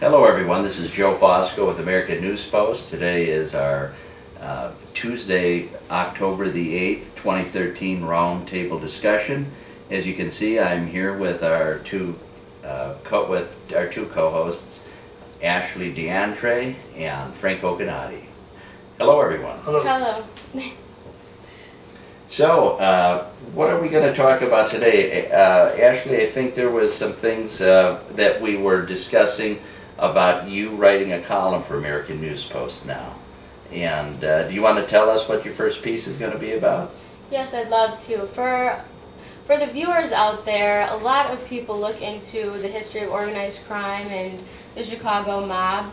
Hello everyone, this is Joe Fosco with American News Post. Today is our Tuesday, October the 8th, 2013 roundtable discussion. As you can see, I'm here with our two co-hosts, Ashleigh D'Andrea and Frank Coconate. Hello everyone. Hello. Hello. So, what are we going to talk about today? Ashleigh, I think there was some things that we were discussing about you writing a column for American News Post now. And do you want to tell us what your first piece is going to be about? Yes, I'd love to. For the viewers out there, a lot of people look into the history of organized crime and the Chicago mob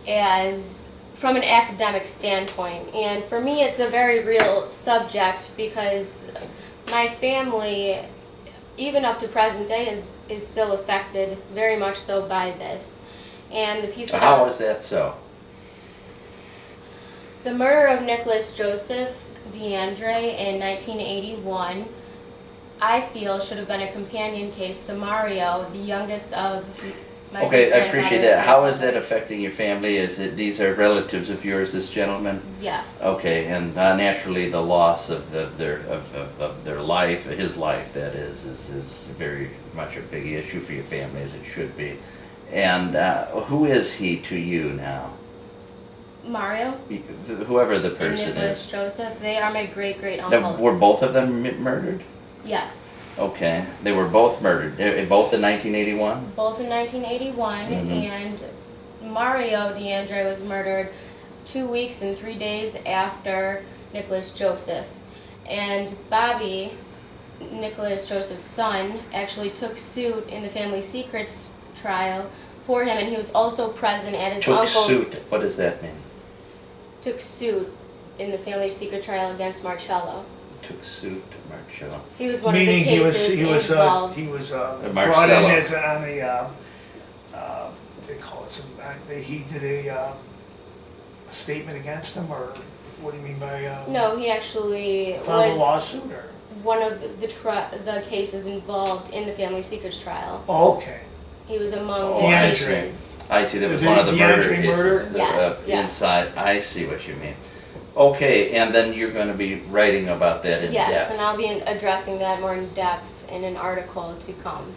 as from an academic standpoint. And for me, it's a very real subject because my family, even up to present day, is still affected very much so by this. And the piece. How is that so? The murder of Nicholas Joseph D'Andrea in 1981, I feel, should have been a companion case to Mario, the youngest of my Okay, I appreciate that. How is that grandfathers. affecting your family? Is it these are relatives of yours, this gentleman? Yes. Okay, and naturally the loss of their life, his life, that is very much a big issue for your family, as it should be. And who is he to you now? Mario Whoever the and person Nicholas is. Joseph, they are my great-great Now, uncles. were both of them murdered? Yes. Okay, they were both murdered. Both in 1981? Both in 1981, and Mario D'Andrea was murdered 2 weeks and 3 days after Nicholas Joseph. And Bobby, Nicholas Joseph's son, actually took suit in the family secrets trial for him, and he was also present at his Took uncle's. suit. What does that mean? Took suit in the family secret trial against Marcello. Took suit to Marcello. He was one Meaning of the he cases was involved. brought Marcello. in as on a they call it some he did a statement against him, or what do you mean by No, he actually filed a was lawsuit, or one of the cases involved in the family secrets trial. okay. He was among Oh, the D'Andrea. cases. I see, that was The one of the murder D'Andrea cases. murder? Yes, yes. Inside, I see what you mean. Okay, and then you're going to be writing about that in Yes, depth. and I'll be addressing that more in depth in an article to come.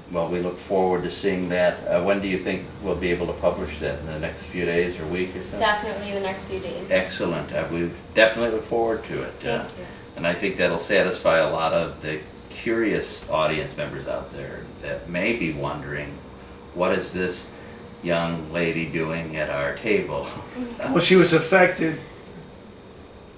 Well, we look forward to seeing that. When do you think we'll be able to publish that? In the next few days or week or so? Definitely in the next few days. Excellent. We definitely look forward to it. Thank you. And I think that'll satisfy a lot of the curious audience members out there that may be wondering, what is this young lady doing at our table? Well, she was affected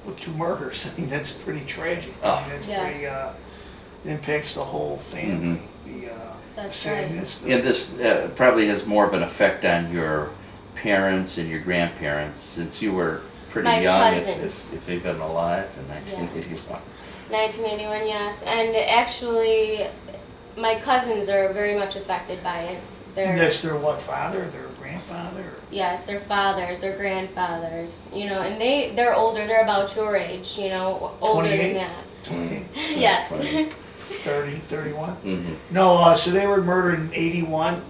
with 2 murders. I mean, that's pretty tragic. I Oh. mean, that's Yes. pretty it impacts the whole family. The That's right. sadness. And this probably has more of an effect on your parents and your grandparents, since you were pretty My young, cousins. if they've been alive in 1981. 1981, yes. And actually, my cousins are very much affected by it. And that's their what, father, their grandfather? Or? Yes, their fathers, their grandfathers, and they're older, they're about your age, older 28? than that. 28, Yes. 30, 31? Mm-hmm. No, so they were murdered in 81,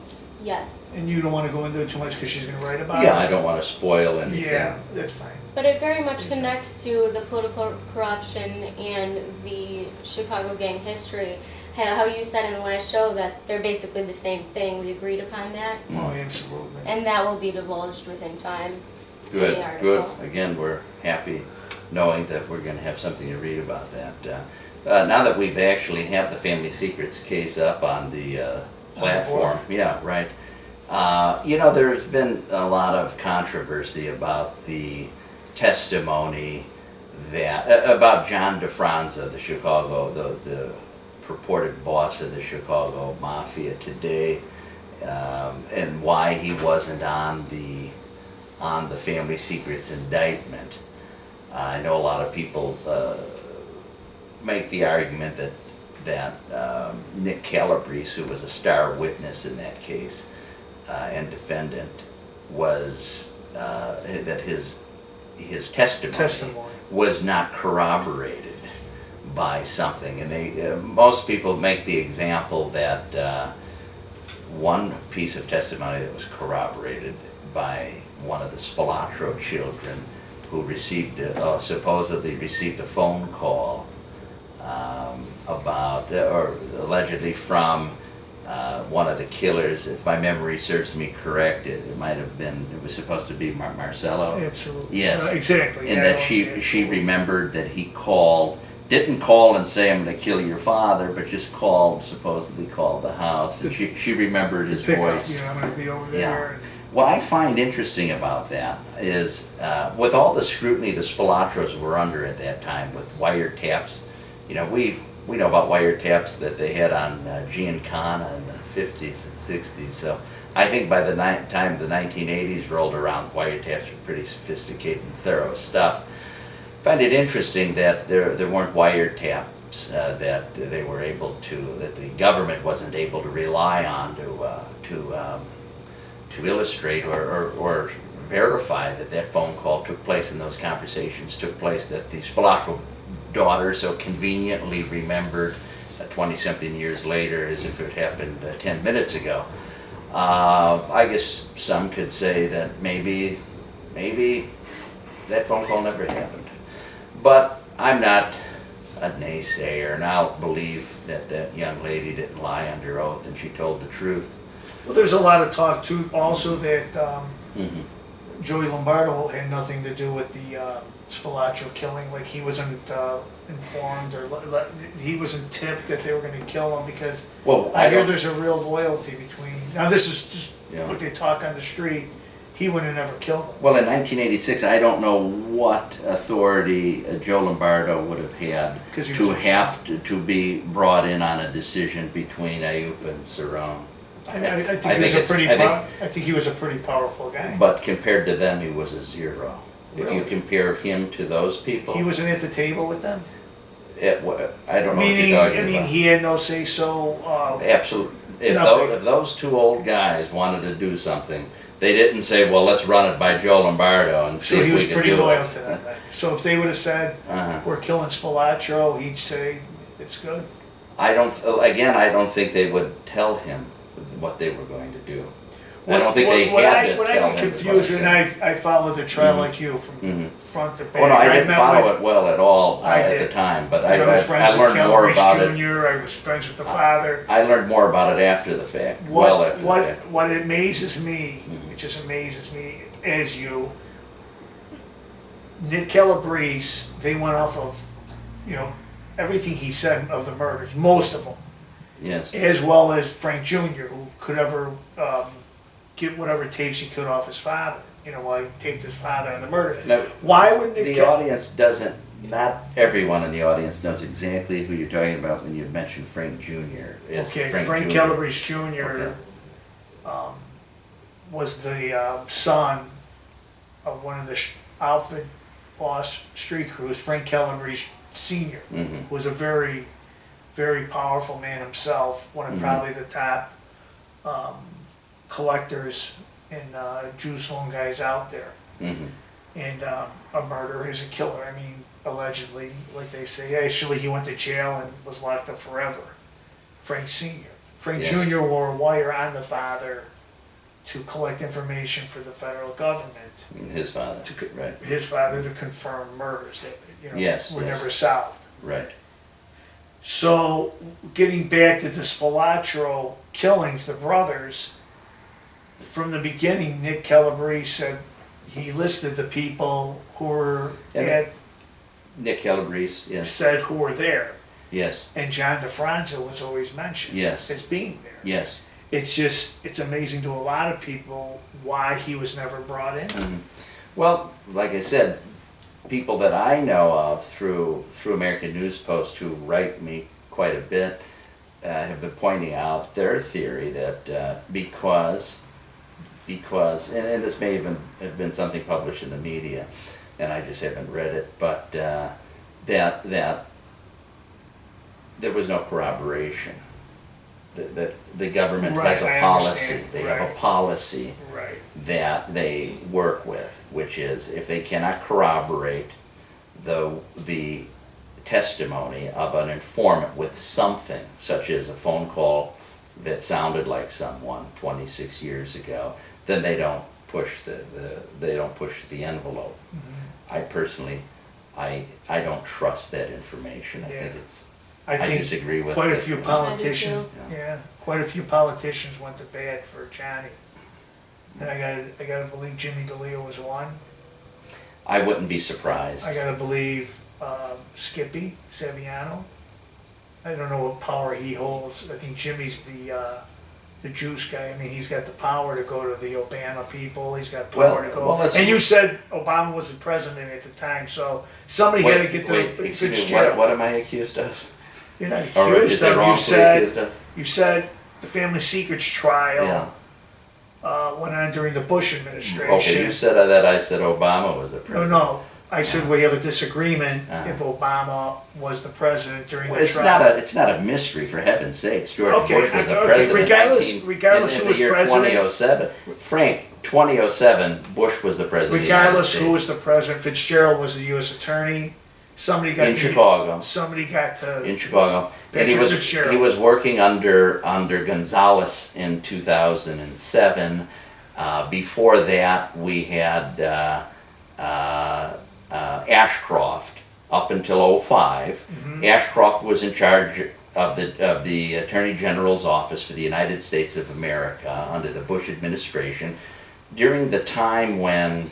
Yes. and you don't want to go into it too much because she's going to write about it? Yeah, I don't want to spoil anything. Yeah, that's fine. But it very much connects to the political corruption and the Chicago gang history. How you said in the last show that they're basically the same thing. We agreed upon that. Oh, absolutely. And that will be divulged within time. in Good, the article. good. Again, we're happy knowing that we're going to have something to read about that. Now that we've actually have the Family Secrets case up on the platform, yeah, right. There's been a lot of controversy about the testimony about John DeFranza, the Chicago, the purported boss of the Chicago Mafia today, and why he wasn't on the Family Secrets indictment. I know a lot of people make the argument that Nick Calabrese, who was a star witness in that case and defendant, was that his testimony was not corroborated by something. And most people make the example that one piece of testimony that was corroborated by one of the Spalatro children who received, supposedly received a phone call about, or allegedly from one of the killers. If my memory serves me correct, it might have been, it was supposed to be Marcelo. Absolutely. Yes. Exactly. And that she remembered that he called, didn't call and say, I'm going to kill your father, but just called, supposedly called the house. And she remembered his voice. I'm going to be over there. What I find interesting about that is, with all the scrutiny the Spalatros were under at that time, with wiretaps, we know about wiretaps that they had on Giancana in the 50s and 60s. So I think by the time the 1980s rolled around, wiretaps were pretty sophisticated and thorough stuff. I find it interesting that there weren't wiretaps that they were able to, that the government wasn't able to rely on to illustrate or verify that phone call took place and those conversations took place, that the Spalatro daughter so conveniently remembered 20-something years later as if it happened 10 minutes ago. I guess some could say that maybe that phone call never happened. But I'm not a naysayer, and I'll believe that that young lady didn't lie under oath and she told the truth. Well, there's a lot of talk too also that Joey Lombardo had nothing to do with the Spalatro killing. Like, he wasn't informed, or he wasn't tipped that they were going to kill him, because I hear there's a real loyalty between. Now this is just what they talk on the street. He would have never killed him. Well, in 1986, I don't know what authority Joe Lombardo would have had to be brought in on a decision between Ayup and Cerrone. I think he was a pretty powerful guy. But compared to them, he was a zero. Really? If you compare him to those people, He wasn't at the table with them? I don't know what you're talking about. He had no say-so. Absolutely. If those two old guys wanted to do something, they didn't say, well, let's run it by Joe Lombardo and see if we can do it. So he was pretty loyal to them. So if they would have said, we're killing Spalatro, he'd say, it's good. I don't think they would tell him what they were going to do. I don't think they had to tell him. What I get confused, and I followed the trial like you from front to back. Oh no, I didn't follow it well at all at the time, but I learned more about it. I was friends with the father. I learned more about it after the fact. What amazes me, it just amazes me, as you, Nick Calabrese, they went off of, everything he said of the murders, most of them. Yes. As well as Frank Jr., who could ever get whatever tapes he could off his father. While he taped his father on the murder. Now, why would Nick? The audience doesn't. Not everyone in the audience knows exactly who you're talking about when you mention Frank Jr. Frank Calabrese Jr. Was the son of one of the outfit boss street crews, Frank Calabrese Sr., who was a very, very powerful man himself, one of probably the top collectors and Jerusalem guys out there. And a murderer is a killer. I mean, allegedly, like they say. Actually, he went to jail and was locked up forever. Frank Sr. Frank Jr. wore a wire on the father to collect information for the federal government. His father, right. His father, to confirm murders that were never solved. Right. So, getting back to the Spalatro killings, the brothers, from the beginning, Nick Calabrese said he listed the people who were Nick Calabrese, yes. Said who were there. Yes. And John DeFranco was always mentioned as being there. Yes. It's amazing to a lot of people why he was never brought in. Well, like I said, people that I know of through American News Post who write me quite a bit have been pointing out their theory that because and this may even have been something published in the media, and I just haven't read it, but that there was no corroboration. That the government has a policy. They have a policy that they work with, which is if they cannot corroborate the testimony of an informant with something, such as a phone call that sounded like someone 26 years ago, then they don't push the envelope. I personally, I don't trust that information. I think it's, I think disagree with quite a it. few politicians, quite a few politicians went to bat for Johnny. And I gotta believe Jimmy DeLeo was one. I wouldn't be surprised. I gotta believe Skippy Saviano. I don't know what power he holds. I think Jimmy's the juice guy. I mean, he's got the power to go to the Obama people. He's got power to go. And you said Obama was the president at the time, so somebody had to get the Fitzgerald. What am I accused of? You're not accused of. You said the family secrets trial went on during the Bush administration. Okay, you said that. I said Obama was the president. No. I said we have a disagreement if Obama was the president during the trial. It's not a mystery, for heaven's sakes. George Bush was the president regardless who was president. 2007. Frank, 2007, Bush was the president. Regardless who was the president, Fitzgerald was the U.S. attorney. Somebody got in Chicago. Somebody got to in Chicago, and he was working under Gonzales in 2007. Before that, we had Ashcroft up until 2005. Ashcroft was in charge of the Attorney General's office for the United States of America under the Bush administration. During the time when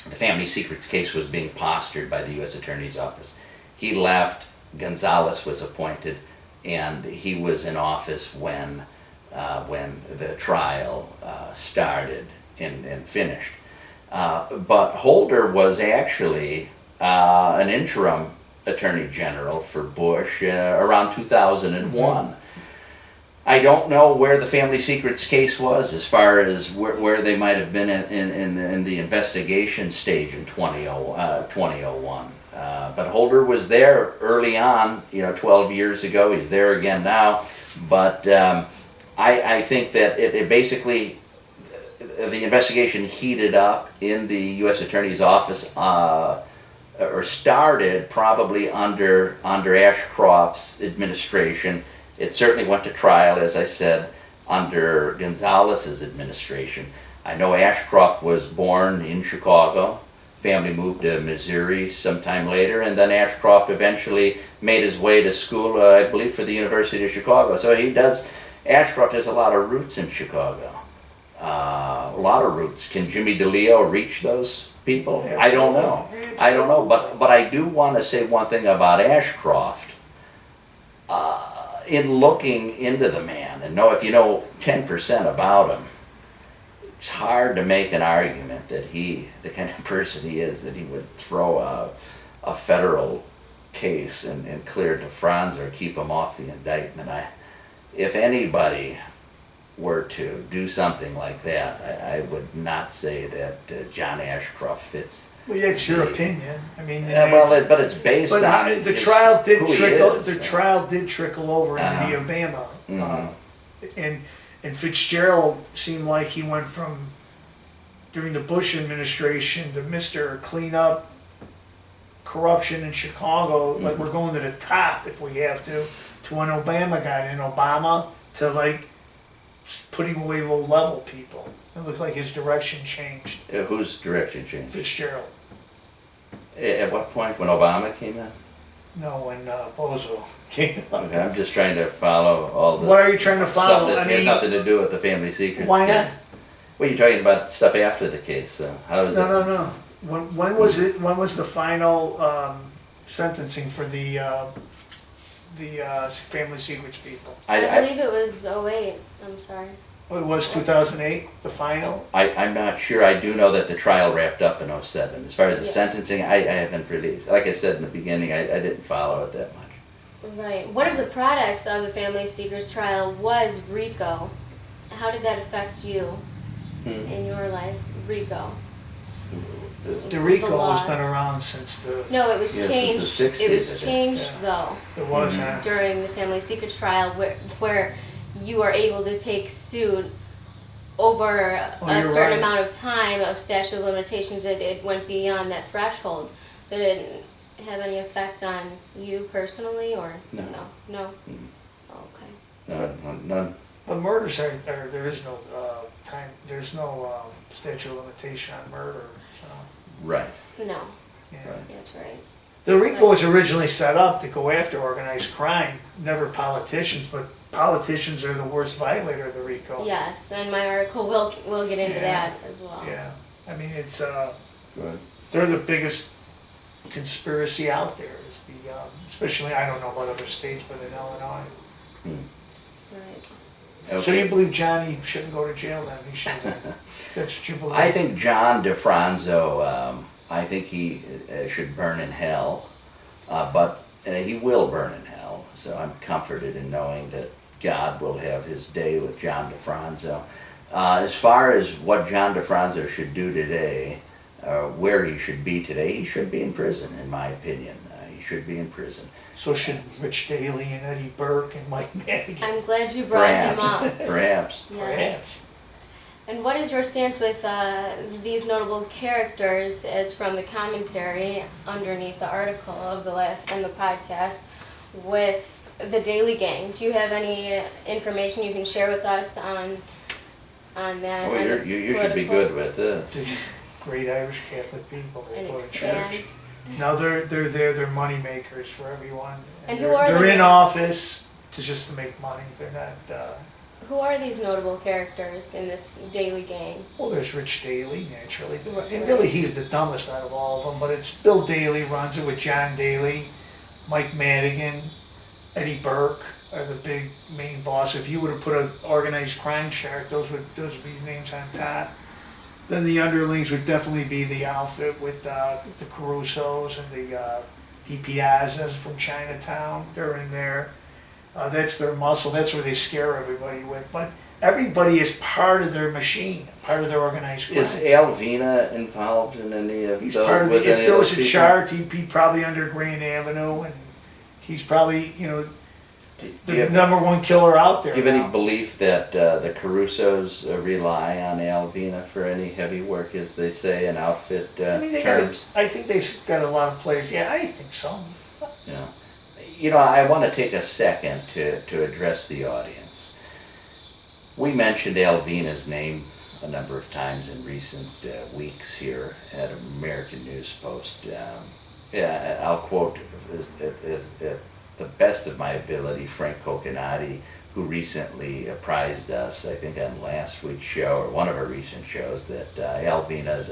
the family secrets case was being postured by the U.S. Attorney's office, he left. Gonzales was appointed, and he was in office when the trial started and finished. But Holder was actually an interim Attorney General for Bush around 2001. I don't know where the family secrets case was as far as where they might have been in the investigation stage in 2001. But Holder was there early on, 12 years ago. He's there again now. But I think that it basically, the investigation heated up in the U.S. Attorney's office, or started probably under Ashcroft's administration. It certainly went to trial, as I said, under Gonzales's administration. I know Ashcroft was born in Chicago. Family moved to Missouri sometime later, and then Ashcroft eventually made his way to school, I believe, for the University of Chicago. So Ashcroft has a lot of roots in Chicago. A lot of roots. Can Jimmy DeLeo reach those people? Absolutely. I don't know. Absolutely. I don't know. But I do want to say one thing about Ashcroft. In looking into the man, and if you know 10% about him, it's hard to make an argument that the kind of person he is, that he would throw a federal case and clear to Franz or keep him off the indictment. If anybody were to do something like that, I would not say that John Ashcroft fits. Well, that's your opinion. I mean, but it's based on the trial did trickle. The trial did trickle over into the Obama, and Fitzgerald seemed like he went from during the Bush administration to Mr. Clean Up corruption in Chicago, like we're going to the top if we have to when Obama got in. Obama to like putting away low-level people. It looked like his direction changed. Whose direction changed? Fitzgerald. At what point? When Obama came in? No, when Bozo came in. Okay, I'm just trying to follow all this. What are you trying to follow? Stuff that has nothing to do with the family secrets why not? case. Well, you're talking about stuff after the case. So how is it? No. When was it? When was the final sentencing for the family secrets people? I believe it was 2008. I'm sorry. Oh, it was 2008, the final? I'm not sure. I do know that the trial wrapped up in 2007. As far as the sentencing, I haven't really, like I said in the beginning, I didn't follow it that much. Right. One of the products of the family secrets trial was RICO. How did that affect you in your life? RICO. The RICO has been around since the... No, it was changed. Since the 60s, it was changed though. It was, during the family secrets trial where you are able to take suit over a certain amount of time of statute of limitations. It went beyond that threshold. Did it have any effect on you personally, or no? Mm. Okay. No, none. But murders are there is no time. There's no statute of limitation on murder. So Right. No, yeah. Right. that's right. The RICO was originally set up to go after organized crime, never politicians. But politicians are the worst violator of the RICO. Yes, and my article will get into Yeah. that as well. Yeah. I mean, it's Good. they're the biggest conspiracy out there. Is the especially I don't know about other states, but in Illinois. Right. So Okay. you believe Johnny shouldn't go to jail then? He should. That's what you believe. I think John DeFranco, I think he should burn in hell, but he will burn in hell. So I'm comforted in knowing that God will have his day with John DeFranco. As far as what John DeFranco should do today, where he should be today, he should be in prison, in my opinion. He should be in prison. So should Rich Daley and Eddie Burke and Mike Madigan. I'm glad you brought him up. Perhaps. Yes. Perhaps. And what is your stance with these notable characters, as from the commentary underneath the article of the last and the podcast, with the Daily Gang? Do you have any information you can share with us on that? Oh, and the you should be political- good with They're this. just great Irish Catholic people. They And go to expand. church. No, they're there. They're money makers for everyone. And they're, who are they're they? in office just to make money. They're not. Who are these notable characters in this Daily Gang? Well, there's Rich Daley, naturally. And really, he's the dumbest out of all of them. But it's Bill Daley runs it with John Daly, Mike Madigan, Eddie Burke are the big main boss. If you would have put an organized crime chart, those would be names on top. Then the underlings would definitely be the outfit with the Carusos and the DiPiazzas from Chinatown. They're in there. That's their muscle. That's where they scare everybody with. But everybody is part of their machine, part of their organized crime. Is Al Vena involved in any of He's those? part of with the, if any there of was those a people? chart, he'd be probably under Grand Avenue, and he's probably, Do the you have, number one killer out there. do you have any now. belief that the Carusos rely on Al Vena for any heavy work, as they say, in outfit I mean, terms? I think they've got a lot of players. Yeah, I think so. I want to take a second to address the audience. We mentioned Al Vena's name a number of times in recent weeks here at American News Post. I'll quote as the best of my ability Frank Coconate, who recently apprised us, I think on last week's show, or one of our recent shows, that Al Vena is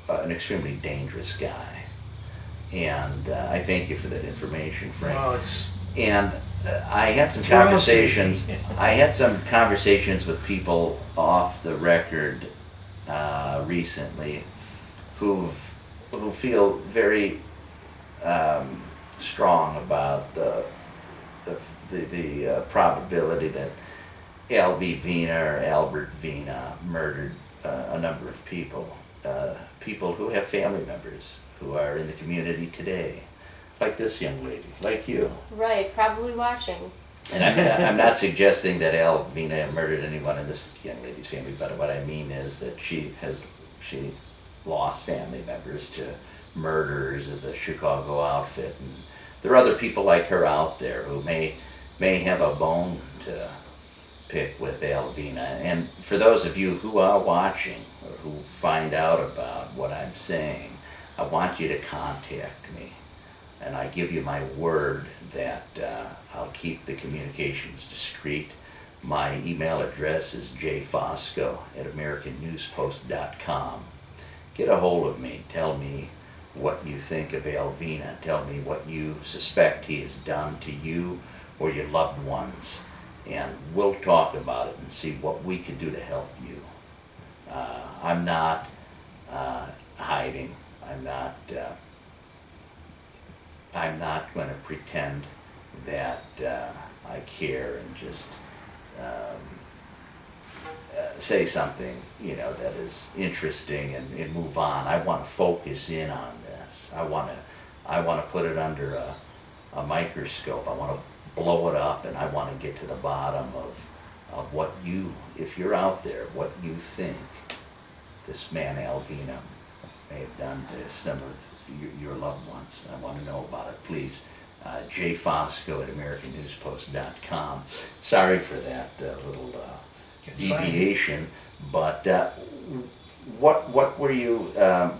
an extremely dangerous guy. And I thank you for that information, Frank. Well, it's And I had some Thrill conversations. seeking. I had some conversations with people off the record recently, who feel very strong about the probability that L.B. Vena or Albert Vena murdered a number of people, people who have family members who are in the community today, like this young lady, like you. Right, probably watching. And I'm not suggesting that Al Vena murdered anyone in this young lady's family, but what I mean is that she lost family members to murderers of the Chicago outfit, and there are other people like her out there who may have a bone to pick with Al Vena. And for those of you who are watching or who find out about what I'm saying, I want you to contact me. And I give you my word that I'll keep the communications discreet. My email address is jfosco@americannewspost.com. Get a hold of me. Tell me what you think of Al Vena. Tell me what you suspect he has done to you or your loved ones. And we'll talk about it and see what we can do to help you. I'm not hiding. I'm not going to pretend that I care and just say something, that is interesting and move on. I want to focus in on this. I want to put it under a microscope. I want to blow it up, and I want to get to the bottom of what you, if you're out there, what you think this man Al Vena may have done to some of your loved ones. I want to know about it. Please J. Fosco at AmericanNewsPost.com. Sorry for that little It's deviation, but what were you?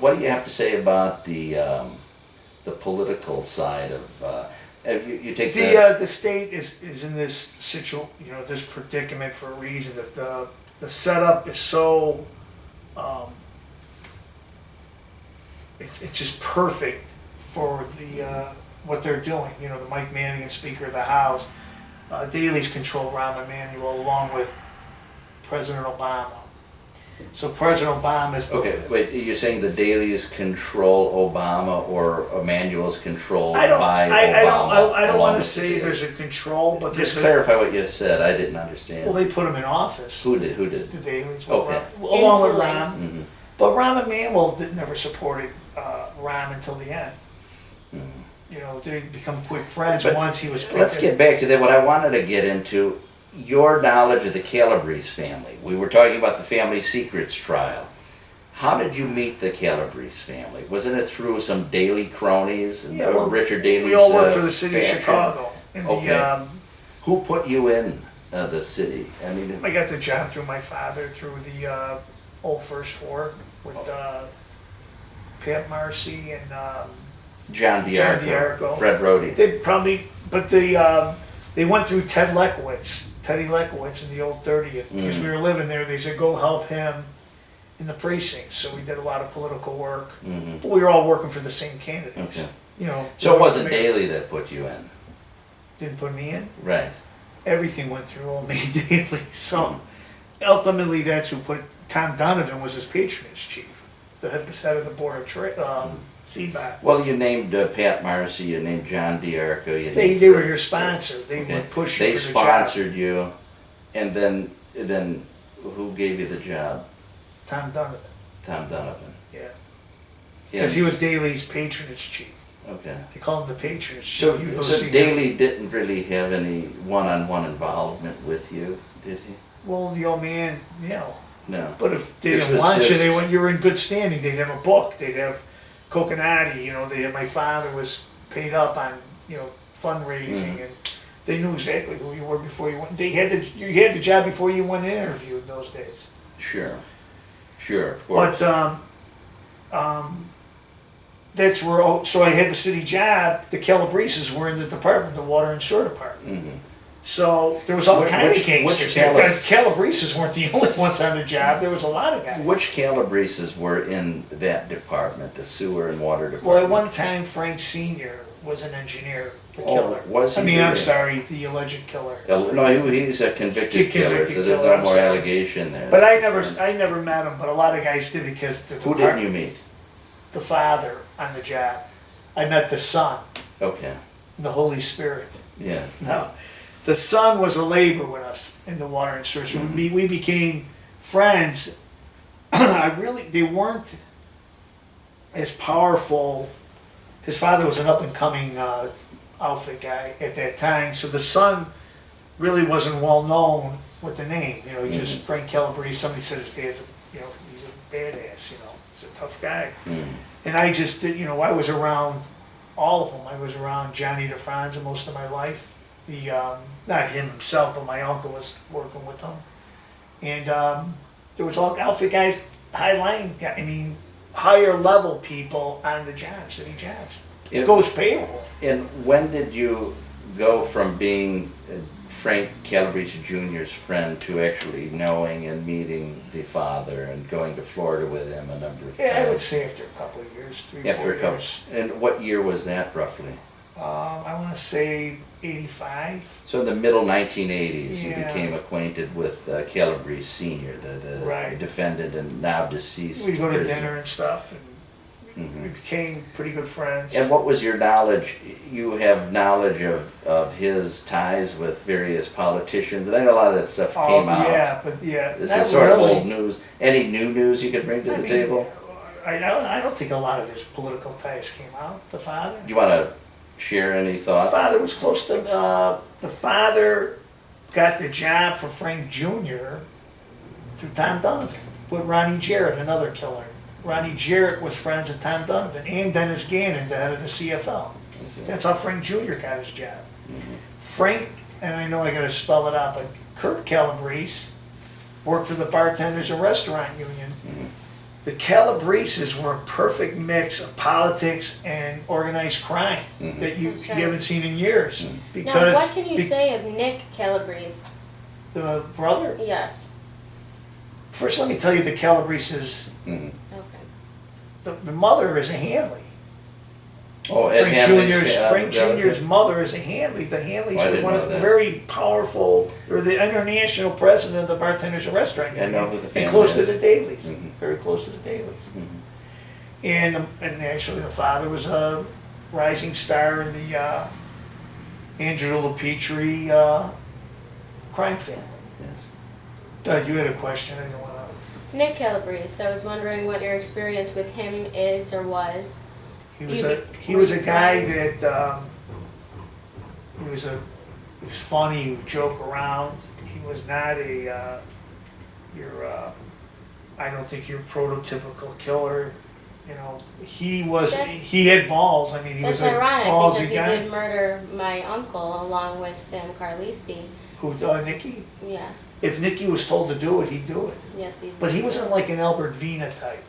What do you have to say about the political side of? You take The state is in this this predicament for a reason, that the setup is so it's just perfect for the what they're doing. The Mike Manning, Speaker of the House, Daley's control Rahm Emanuel along with President Obama. So President Obama is the okay. Wait, you're saying the Dailies control Obama or Emanuel's controlled I don't by I Obama? don't along want to with say the- there's a control, but Just there's clarify what you said. I didn't understand. well, they put him in office. Who did? Who did? The Dailies, Okay. along with Influence. Rahm. Mhm. But Rahm Emanuel never supported Rahm until the end. They become quick friends But once he was. Let's get back to that. What I wanted to get into, your knowledge of the Calabrese family. We were talking about the family secrets trial. How did you meet the Calabrese family? Wasn't it through some Daley cronies and Richard Daley's we all worked for the city of faction? Chicago. And Okay. Who put you in the city? I mean, I got the job through my father through the old First War with Pat Marcy and John John D'Arco, D'Arco. Fred Rohde. they probably, but they went through Teddy Lekowitz in the old 30th because we were living there. They said go help him in the precincts. So we did a lot of political work, but we were all working for the same candidates. Okay. So it wasn't Daley that put you in, Didn't put me in. right? Everything went through old May Daley. So ultimately, that's who put. Tom Donovan was his patronage chief, the head of the board of CBAC. Well, you named Pat Marcy, you named John D'Arco. You They named were Fred- your sponsor. They Okay. would push you They for the job. sponsored you, and then who gave you the job? Tom Donovan. Tom Donovan. Yeah. Yeah. Because he was Daley's patronage chief. Okay. They called him the patronage chief. So, You go so see him. Daley didn't really have any one-on-one involvement with you, did he? Well, the old man, No. But if they This didn't was want you, just- you were in good standing. They'd have a book. They'd have Coconate. My father was paid up on fundraising, and they knew exactly who you were before you went. You had the job before you went in interview in those days. Sure. Sure, of course. But that's where. So I had the city job. The Calabreses were in the department, the water and sewer department. Mhm. So there was all Which- kinds of which gangsters. Calabreses weren't the only ones on the job. There was a lot of guys. Which Calabreses were in that department, the sewer and water department? Well, at one time, Frank Sr. was an engineer, the Oh, killer. was he I'm really? sorry, the alleged killer. No, he's a convicted killer, Convicted so there's killer, no I'm more sorry. allegation there. But I never met him, but a lot of guys did because Who didn't you meet? the father on the job. I met the son, Okay, the Holy Spirit. yeah. No, the son was a labor with us in the water and sewer. So we became friends. They weren't as powerful. His father was an up and coming outfit guy at that time, so the son really wasn't well known with the name. He's just Frank Calabrese. Somebody said his dad's, he's a badass. He's a tough guy. And I just did, I was around all of them. I was around Johnny DeFranza most of my life. Not him himself, but my uncle was working with him. And there was all outfit guys, higher level people on the job, city jobs. It goes payroll. And when did you go from being Frank Calabrese Jr.'s friend to actually knowing and meeting the father and going to Florida with him a number of times? Yeah, I would say after a couple of years, 3 or 4 After a couple. years. And what year was that roughly? I want to say 85. So in the middle 1980s, you Yeah. became acquainted with Calabrese Sr., the Right. defendant and now deceased We'd go to prisoner. dinner and stuff, and we became pretty good friends. And what was your knowledge? You have knowledge of his ties with various politicians, and I know a lot of that stuff came out. This not is sort really. of old news. Any new news you could bring to the table? I don't think a lot of his political ties came out. The father. You want to share any The thoughts? father was close to. The father got the job for Frank Jr. through Tom Donovan with Ronnie Jarrett, another killer. Ronnie Jarrett was friends with Tom Donovan and Dennis Gannon, the head of the CFL. That's how Frank Jr. got his job. Frank, and I know I gotta spell it out, but Kurt Calabrese worked for the Bartenders and Restaurant Union. The Calabreses were a perfect mix of politics and organized crime that you That's right. haven't seen in years. Now, Because what can you say of Nick Calabrese? the brother, Yes. first let me tell you the Calabreses, Okay. the mother is a Hanley. Oh, Ed Frank Hanley's, Jr.'s Frank relative? Jr.'s mother is a Hanley. The Hanleys I were didn't one know of the that. very powerful, or the international president of the Bartenders and Restaurant I Union. know who the and family close to is. the Dailies, Mhm. very close to the Dailies. And actually the father was a rising star in the Angelo LaPetrie crime family. Yes. You had a question, I don't wanna. Nick Calabrese. I was wondering what your experience with him is or was. He was You a be- he was a were you guy friends? that he was funny. He would joke around. He was not a I don't think your prototypical killer. You know, he was. That's- He had balls. I mean, he That's was a ironic ballsy because he guy. did murder my uncle along with Sam Carlisi. Who Nicky? Yes. If Nicky was told to do it, he'd do it. Yes, he did. But he wasn't like an Albert Vena type.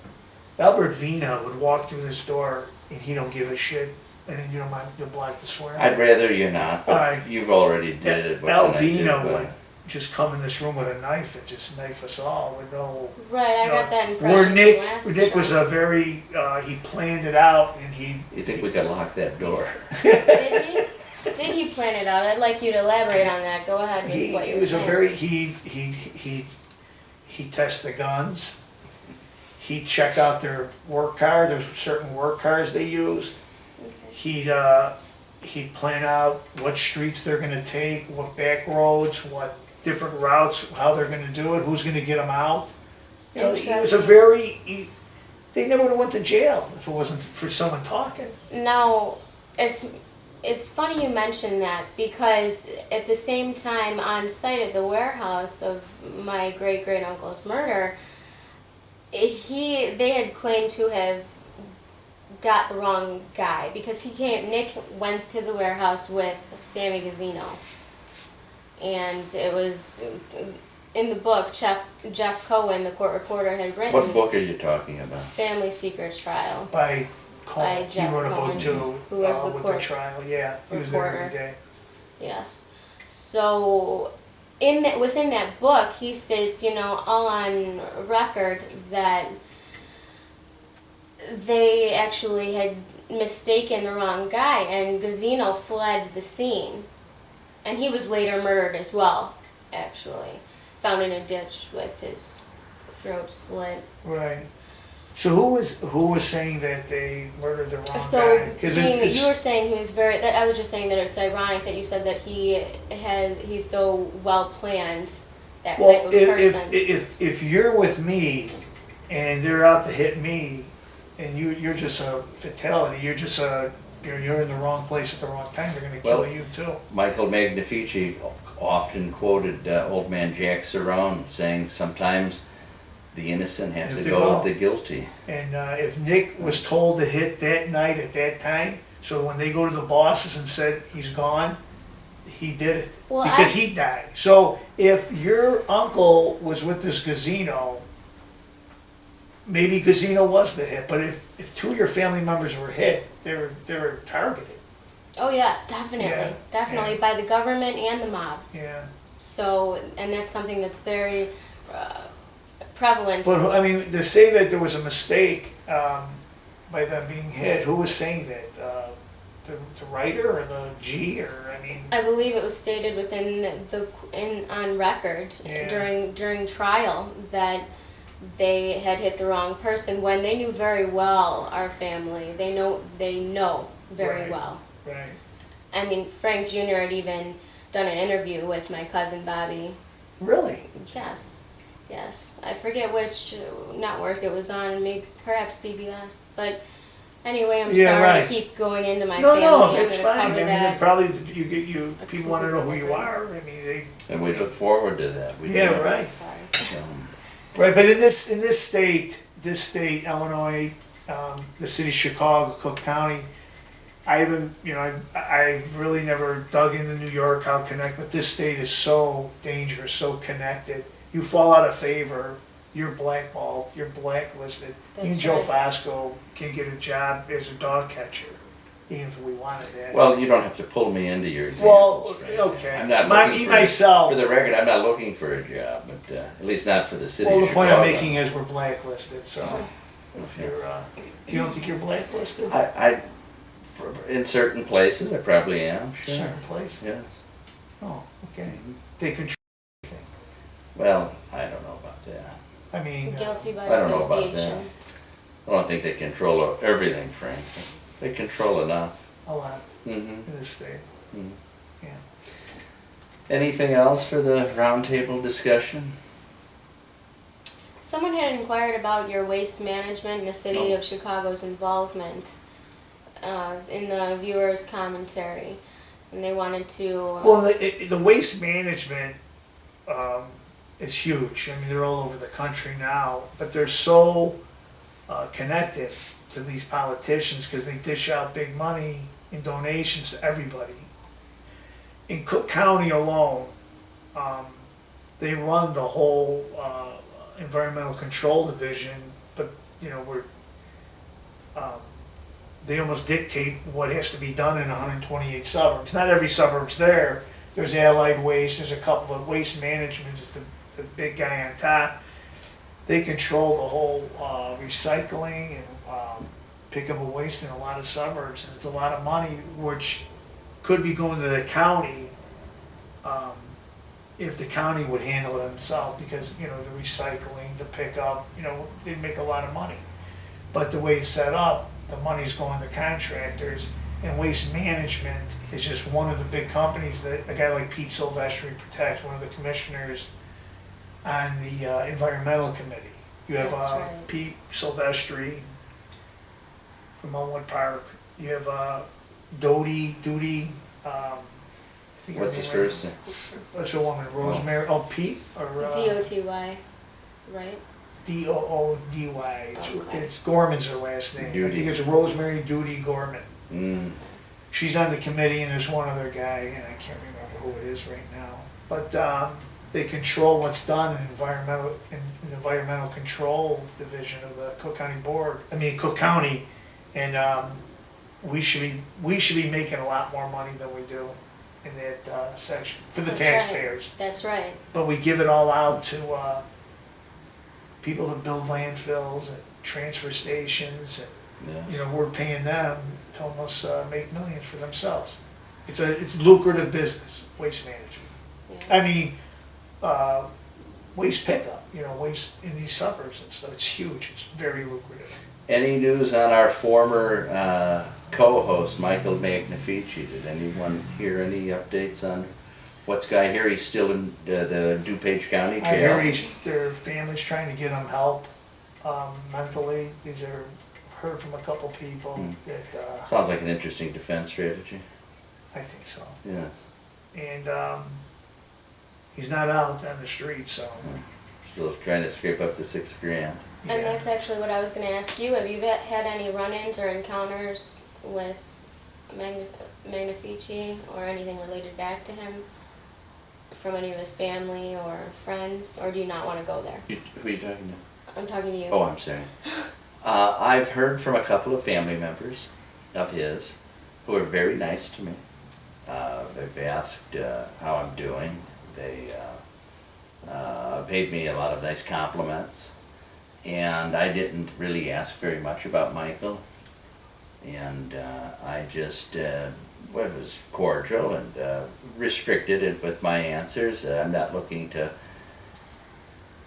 Albert Vena would walk through this door and he don't give a shit. And then you don't mind to block the swearing. I'd rather you not, but Alright. you've already did it. What Al can I do Vena about would it? just come in this room with a knife and just knife us all with no. Right, I got that impression. Where from Nick last was show. a very he planned it out and he. You think we could lock that door? Did he? Did he plan it out? I'd like you to elaborate on that. Go ahead with what He you're was saying. a very he tests the guns. He'd check out their work car. There's certain work cars they used. He'd plan out what streets they're gonna take, what back roads, what different routes, how they're gonna do it, who's gonna get them out. You know, he was a Interesting. they never would've went to jail if it wasn't for someone talking. Now, it's funny you mention that because at the same time on site at the warehouse of my great uncle's murder, they had claimed to have got the wrong guy because Nick went to the warehouse with Sammy Gazzino, and it was in the book Jeff Cohen, the court reporter, had written What book are you talking about? Family Secrets Trial. By Cohen. By He Jeff wrote a book Cohen, too, who was the with court the trial, yeah, he was there every reporter. day. Yes. So within that book, he states, all on record that they actually had mistaken the wrong guy, and Gazzino fled the scene, and he was later murdered as well. Actually, found in a ditch with his throat slit. Right. So who was saying that they murdered the wrong So, guy? 'Cause being that it's- you were saying he was that I was just saying that it's ironic that you said that he's so well planned, that type well, of person. if you're with me, and they're out to hit me, and you're just a fatality, you're in the wrong place at the wrong time. They're gonna kill Well, you too. Michael Magnafici often quoted old man Jack Cerrone saying sometimes the innocent have Have to to go go. with the guilty. And if Nick was told to hit that night at that time, so when they go to the bosses and said he's gone, he did it Well, because he died. So if your uncle was with this Gazzino, maybe Gazzino was the hit. But if two of your family members were hit, they were targeted. Oh yes, definitely, Yeah, definitely yeah. by the government and the mob. Yeah. So, and that's something that's very prevalent. But I mean, to say that there was a mistake by them being hit, who was saying that? The writer or the G or I mean. I believe it was stated on record Yeah. during trial that they had hit the wrong person when they knew very well our family. They know very Right. well. Right. I mean, Frank Jr. had even done an interview with my cousin Bobby. Really? Yes. I forget which network it was on, maybe perhaps CBS. But anyway, I'm Yeah, sorry right. to keep going into my No, family. no, I'm it's gonna fine. I cover mean, that. it probably people want to know who you are. I mean, they. And we look forward to that. We Yeah, do. right. Sorry. Right, but in this state, Illinois, the city of Chicago, Cook County, I haven't, I've really never dug into New York, how connected, but this state is so dangerous, so connected. You fall out of favor, you're blackballed, you're blacklisted. Me and That's Joe right. Fosco can get a job as a dog catcher, even if we wanted that. Well, you don't have to pull me into your Well, examples. Frank. okay. I'm not My- looking me for, myself- For the record, I'm not looking for a job, but at least not for the city Well, of the point I'm Chicago. making is we're blacklisted, so if you're, you don't think you're blacklisted? In certain places, I probably am, sure. Certain place? Yes. Oh, okay. They control everything. Well, I don't know about that. I mean, Guilty by I don't know about association. I don't think they control everything, Frank. They control enough. a lot Mm-hmm. in this state, Mm-hmm. yeah. Anything else for the roundtable discussion? Someone had inquired about your waste management and the city Oh. of Chicago's involvement in the viewers' commentary, and they wanted to. Well, the waste management is huge. I mean, they're all over the country now, but they're so connected to these politicians because they dish out big money in donations to everybody. In Cook County alone, they run the whole environmental control division, but they almost dictate what has to be done in 128 suburbs. Not every suburb's there. There's Allied Waste, there's a couple of Waste Management is the big guy on top. They control the whole recycling and pickable waste in a lot of suburbs, and it's a lot of money which could be going to the county if the county would handle it themselves, because the recycling, the pickup, they'd make a lot of money. But the way it's set up, the money's going to contractors, and Waste Management is just one of the big companies that a guy like Pete Silvestri protects, one of the commissioners on the environmental committee. You have That's right. Pete Silvestri from Elmwood Park. You have Duty. I think her What's his name first name? What's a woman? Rosemary. Oh, Pete or DOTY, right? Doody. Okay. It's Gorman's her last name. I Duty. think it's Rosemary Duty Gorman. Mm. She's on the committee, and there's one other guy, and I can't remember who it is right now. But they control what's done in environmental control division of the Cook County Board. I mean Cook County, and we should be making a lot more money than we do in that section for the That's right. taxpayers. That's right. But we give it all out to people that build landfills and transfer stations, and Yeah. we're paying them to almost make millions for themselves. It's lucrative business, waste management. Yeah. I mean, waste pickup, waste in these suburbs and stuff. It's huge. It's very lucrative. Any news on our former co-host, Michael Magnafici? Did anyone hear any updates on what's guy here? He's still in the DuPage County I hear jail. their family's trying to get them help mentally. These are heard from a couple people that Sounds like an interesting defense strategy. I think so. Yes. And he's not out on the street, so. Still trying to scrape up the $6,000. And yeah. that's actually what I was going to ask you. Have you had any run-ins or encounters with Magnafici or anything related back to him from any of his family or friends, or do you not want to go there? Who are you talking to? I'm talking to you. Oh, I'm sorry. I've heard from a couple of family members of his who are very nice to me. They've asked how I'm doing. They paid me a lot of nice compliments. And I didn't really ask very much about Michael. And I just was cordial and restricted it with my answers. I'm not looking to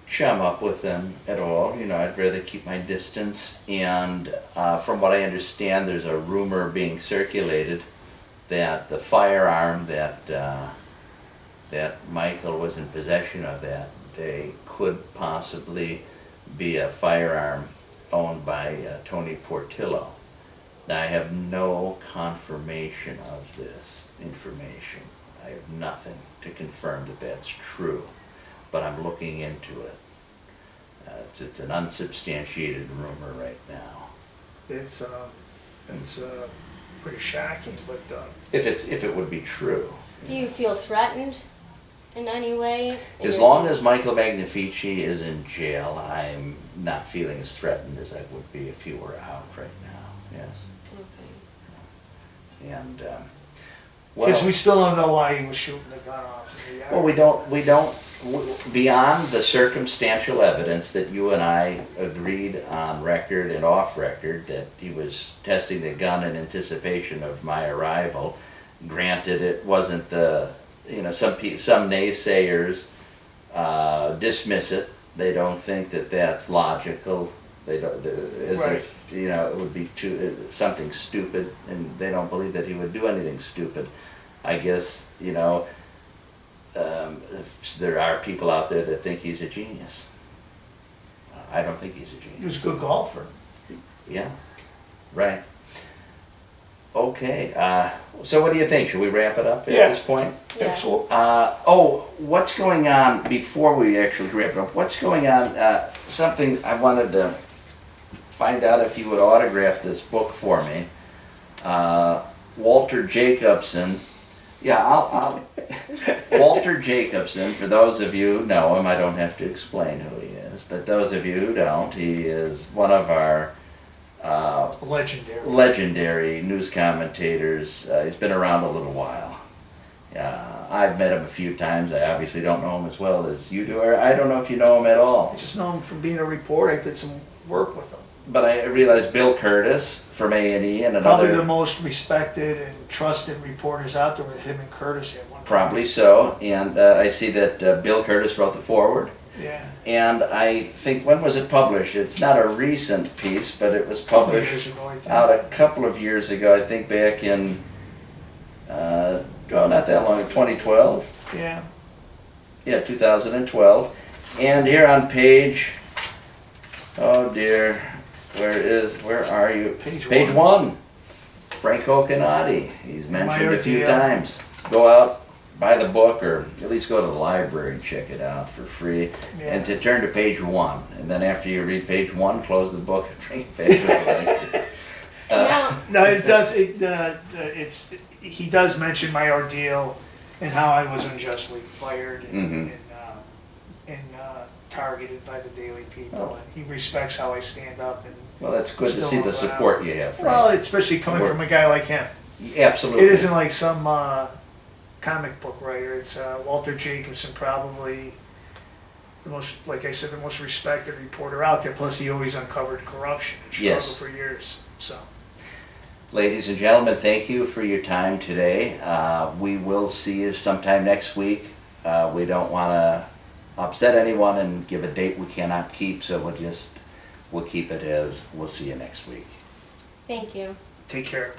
chum up with them at all. I'd rather keep my distance. And from what I understand, there's a rumor being circulated that the firearm that Michael was in possession of that day could possibly be a firearm owned by Tony Portillo. Now, I have no confirmation of this information. I have nothing to confirm that that's true, but I'm looking into it. It's an unsubstantiated rumor right now. It's pretty shocking, but, if it would be true. Do you feel threatened in any way? As long as Michael Magnafici is in jail, I'm not feeling as threatened as I would be if he were out right now, yes. Okay. And, because we well, still don't know why he was shooting the gun off in the yard. well, beyond the circumstantial evidence that you and I agreed on record and off record that he was testing the gun in anticipation of my arrival, granted it wasn't the, some naysayers dismiss it. They don't think that that's logical. They don't, as Right. if, it would be something stupid, and they don't believe that he would do anything stupid. I guess, there are people out there that think he's a genius. I don't think he's a genius. He was a good golfer. Yeah, right. Okay, so what do you think? Should we wrap it up at Yeah. this point? Yeah. Absolutely. What's going on, before we actually wrap it up, what's going on, something I wanted to find out if you would autograph this book for me. Walter Jacobson, Walter Jacobson, for those of you who know him, I don't have to explain who he is, but those of you who don't, he is one of our legendary news commentators. He's been around a little while. I've met him a few times. I obviously don't know him as well as you do, or I don't know if you know him at all. I just know him from being a reporter. I did some work with him. But I realized Bill Curtis from A&E and Probably another... the most respected and trusted reporters out there with him and Curtis at one point. Probably so, and I see that Bill Curtis wrote the foreword. Yeah. And I think, when was it published? It's not a recent piece, but it was published Years ago, I think. out a couple of years ago, I think back in, not that long, 2012? Yeah. Yeah, 2012. And here on page, oh dear, where are you? Page one. Frank Coconate, he's My mentioned a few idea. times. Go out, buy the book, or at least go to the library and check it out for free. Yeah. And to turn to page 1. And then after you read page 1, close the book and bring it back to the library. No, it does. He does mention my ordeal and how I was unjustly fired and targeted by the Daily People. Oh. And he respects how I stand up. And Well, that's good to Still see the around. support you have, Frank. well, especially coming from a guy like him. Absolutely. It isn't like some comic book writer. It's Walter Jacobson, probably the most, like I said, the most respected reporter out there. Plus, he always uncovered corruption in Chicago Yes. for years. So, Ladies and gentlemen, thank you for your time today. We will see you sometime next week. We don't want to upset anyone and give a date we cannot keep, so we'll keep it as, we'll see you next week. Thank you. take care.